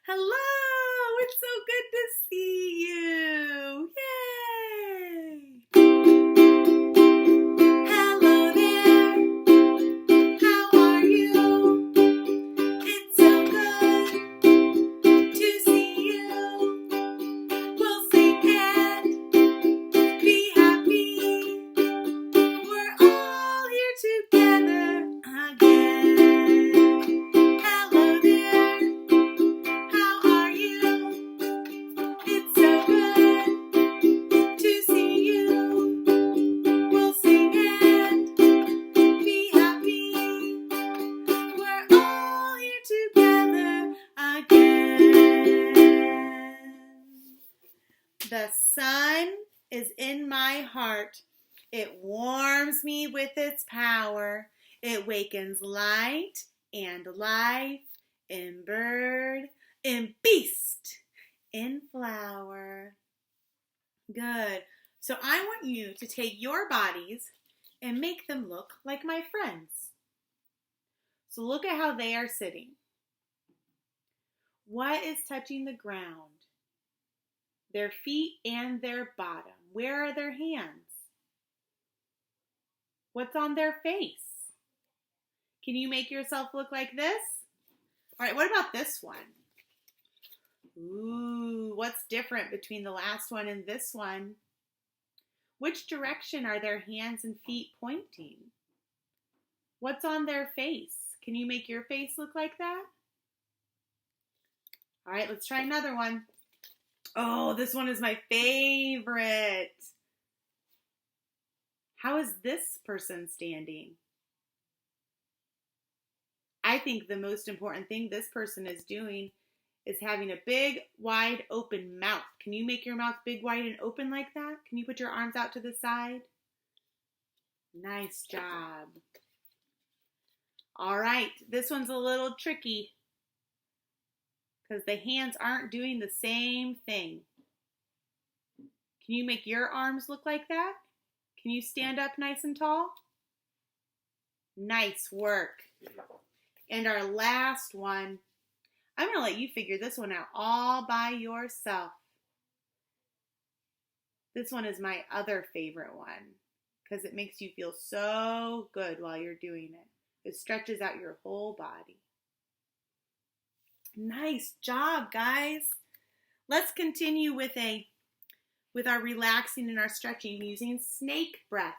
Hello! It's so good to see you! Yay! Hello there! How are you? It's so good to see you. We'll sing and be happy. We're all here together again. Hello there! How are you? It's so good to see you. We'll sing and be happy. We're all here together again. The sun is in my heart. It warms me with its power. It wakens light and life in bird, in beast, in flower. Good. So I want you to take your bodies and make them look like my friends. So look at how they are sitting. What is touching the ground? Their feet and their bottom. Where are their hands? What's on their face? Can you make yourself look like this? All right, what about this one? Ooh, what's different between the last one and this one? Which direction are their hands and feet pointing? What's on their face? Can you make your face look like that? All right, let's try another one. Oh, this one is my favorite. How is this person standing? I think the most important thing this person is doing is having a big, wide open mouth. Can you make your mouth big, wide, and open like that? Can you put your arms out to the side? Nice job. All right, this one's a little tricky because the hands aren't doing the same thing. Can you make your arms look like that? Can you stand up nice and tall? Nice work. And our last one, I'm going to let you figure this one out all by yourself. This one is my other favorite one because it makes you feel so good while you're doing it. It stretches out your whole body. Nice job, guys. Let's continue with our relaxing and our stretching using snake breath.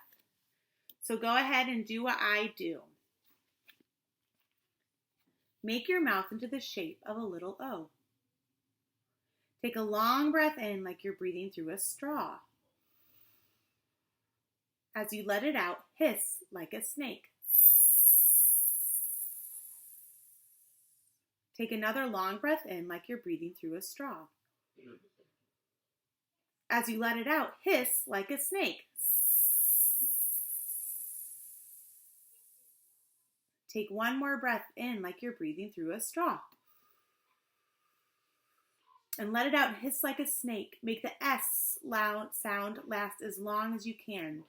So go ahead and do what I do. Make your mouth into the shape of a little O. Take a long breath in like you're breathing through a straw. As you let it out, hiss like a snake. Take another long breath in like you're breathing through a straw. As you let it out, hiss like a snake. Take one more breath in like you're breathing through a straw. And let it out, hiss like a snake. Make the S loud sound last as long as you can.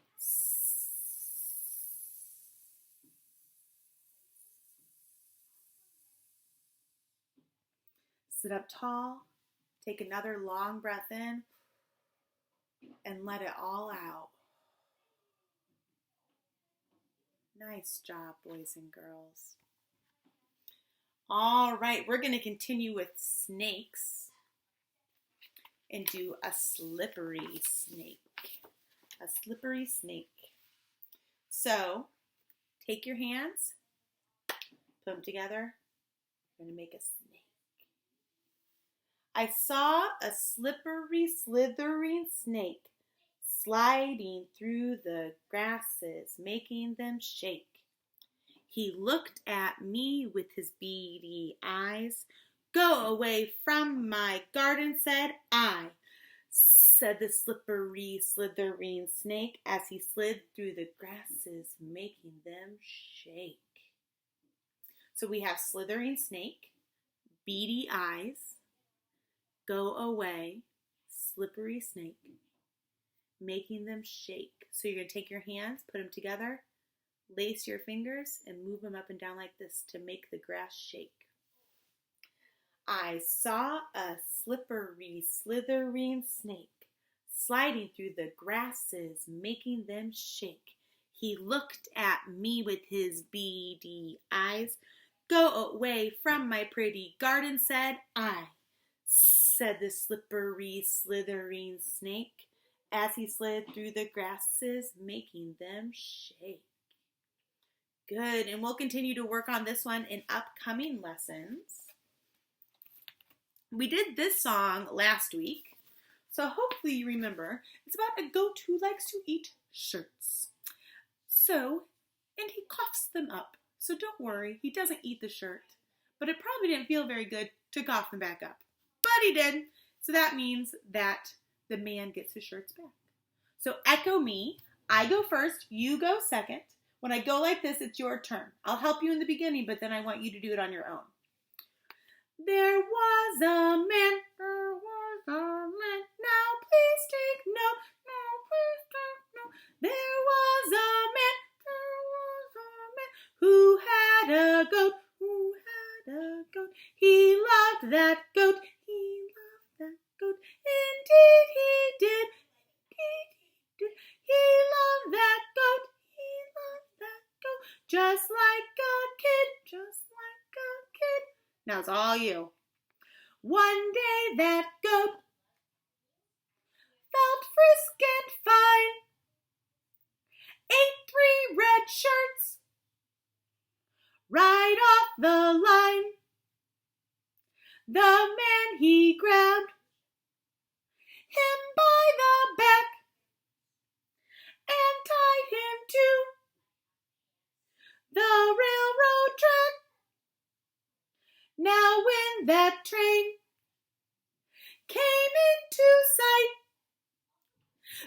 Sit up tall. Take another long breath in and let it all out. Nice job, boys and girls. All right, we're going to continue with snakes and do a slippery snake. A slippery snake. So, take your hands, put them together. We're going to make a snake. I saw a slippery, slithering snake sliding through the grasses, making them shake. He looked at me with his beady eyes. Go away from my garden, said I, said the slippery, slithering snake as he slid through the grasses, making them shake. So we have slithering snake, beady eyes, go away, slippery snake, making them shake. So you're going to take your hands, put them together, lace your fingers, and move them up and down like this to make the grass shake. I saw a slippery, slithering snake sliding through the grasses, making them shake. He looked at me with his beady eyes. Go away from my pretty garden, said I, said the slippery, slithering snake, as he slid through the grasses, making them shake. Good, and we'll continue to work on this one in upcoming lessons. We did this song last week, so hopefully you remember. It's about a goat who likes to eat shirts. And he coughs them up. So don't worry, he doesn't eat the shirt. But it probably didn't feel very good to cough them back up. But he did. So that means that the man gets his shirts back. So echo me. I go first, you go second. When I go like this, it's your turn. I'll help you in the beginning, but then I want you to do it on your own. There was a man. Now please take note. There was a man. Who had a goat. He loved that goat. Indeed he did. He loved that goat. Just like a kid. Now it's all you. One day that goat felt frisk and fine, ate 3 red shirts right off the line. The man, he grabbed him by the back and tied him to the railroad track. Now when that train came into sight,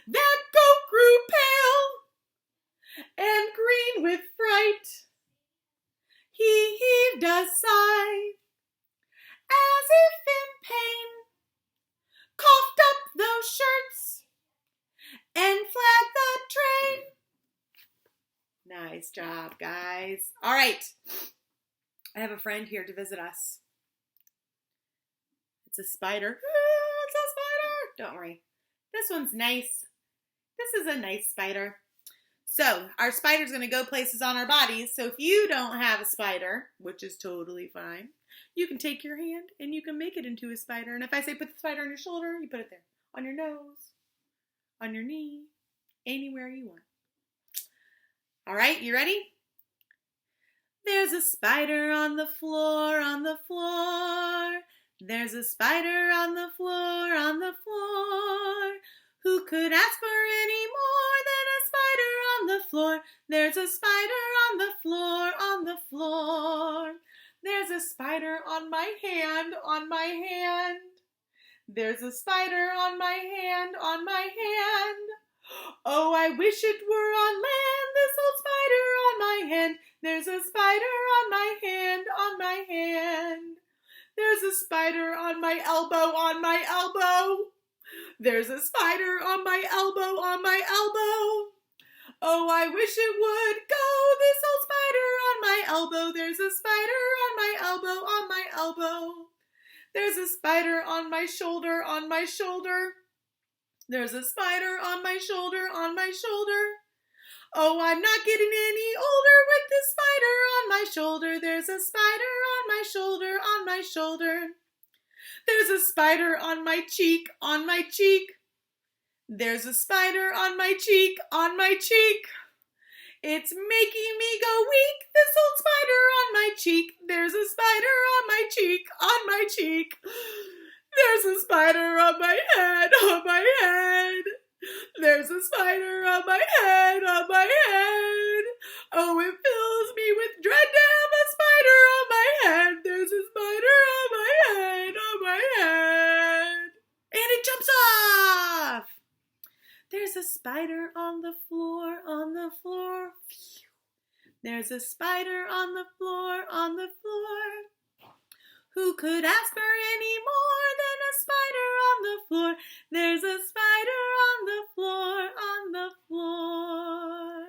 that goat grew pale and green with fright. He heaved a sigh as if in pain, coughed up those shirts and flagged the train. Nice job, guys. All right. I have a friend here to visit us. It's a spider. It's a spider. Don't worry. This one's nice. This is a nice spider. So, our spider's going to go places on our bodies. So, if you don't have a spider, which is totally fine, you can take your hand and you can make it into a spider. And if I say put the spider on your shoulder, you put it there. On your nose, on your knee, anywhere you want. All right, you ready? There's a spider on the floor, on the floor. There's a spider on the floor, on the floor. Who could ask for any more than a spider on the floor? There's a spider on the floor, on the floor. There's a spider on my hand, on my hand. There's a spider on my hand, on my hand. Oh, I wish it were on land, this old spider on my hand. There's a spider on my hand, on my hand. There's a spider on my elbow, on my elbow. There's a spider on my elbow, on my elbow. Oh, I wish it would go, this old spider on my elbow. There's a spider on my elbow, on my elbow. There's a spider on my shoulder, on my shoulder. There's a spider on my shoulder, on my shoulder. Oh, I'm not getting any older with this spider on my shoulder. There's a spider on my shoulder, on my shoulder. There's a spider on my cheek, on my cheek. There's a spider on my cheek, on my cheek. It's making me go weak, this old spider on my cheek. There's a spider on my cheek, on my cheek. There's a spider on my head, on my head. There's a spider on my head, on my head. Oh, it fills me with dread to have a spider on my head. There's a spider on my head, on my head. And it jumps off. There's a spider on the floor, on the floor. There's a spider on the floor, on the floor. Who could ask for any more than a spider on the floor? There's a spider on the floor, on the floor.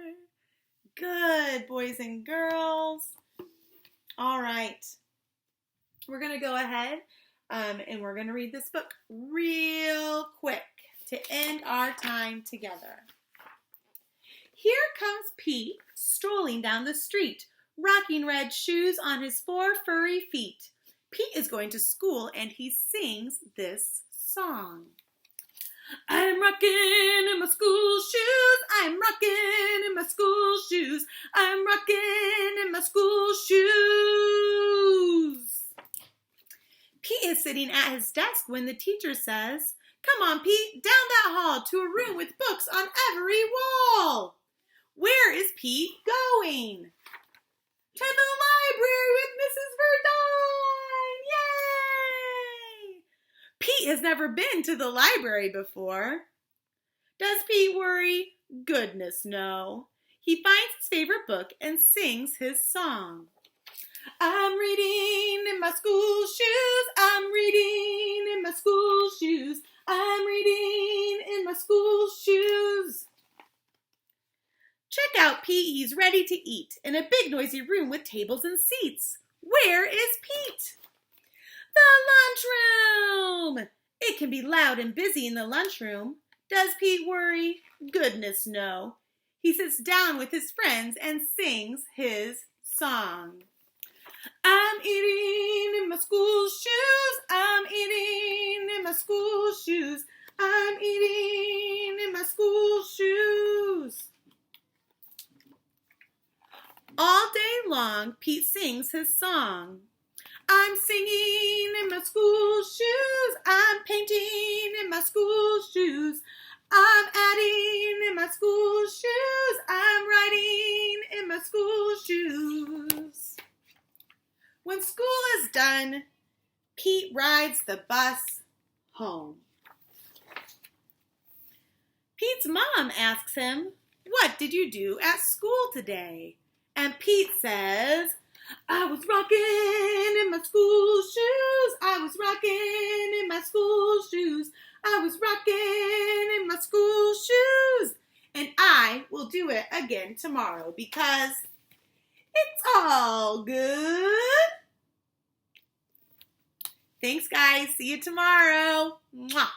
Good, boys and girls. All right. We're going to go ahead And we're going to read this book real quick to end our time together. Here comes Pete strolling down the street, rocking red shoes on his 4 furry feet. Pete is going to school and he sings this song. I'm rocking in my school shoes. I'm rocking in my school shoes. I'm rocking in my school shoes. Pete is sitting at his desk when the teacher says, "Come on, Pete, down that hall to a room with books on every wall." Where is Pete going? To the library with Mrs. Verdine! Yay! Pete has never been to the library before. Does Pete worry? Goodness, no. He finds his favorite book and sings his song. I'm reading in my school shoes. I'm reading in my school shoes. I'm reading in my school shoes. Check out Pete, he's ready to eat in a big noisy room with tables and seats. Where is Pete? The lunchroom! It can be loud and busy in the lunchroom. Does Pete worry? Goodness, no. He sits down with his friends and sings his song. I'm eating in my school shoes. I'm eating in my school shoes. I'm eating in my school shoes. All day long, Pete sings his song. I'm singing in my school shoes. I'm painting in my school shoes. I'm adding in my school shoes. I'm writing in my school shoes. When school is done, Pete rides the bus home. Pete's mom asks him, "What did you do at school today?" And Pete says, "I was rocking in my school shoes. I was rocking in my school shoes. I was rocking in my school shoes. And I will do it again tomorrow because it's all good." Thanks, guys. See you tomorrow. Mwah.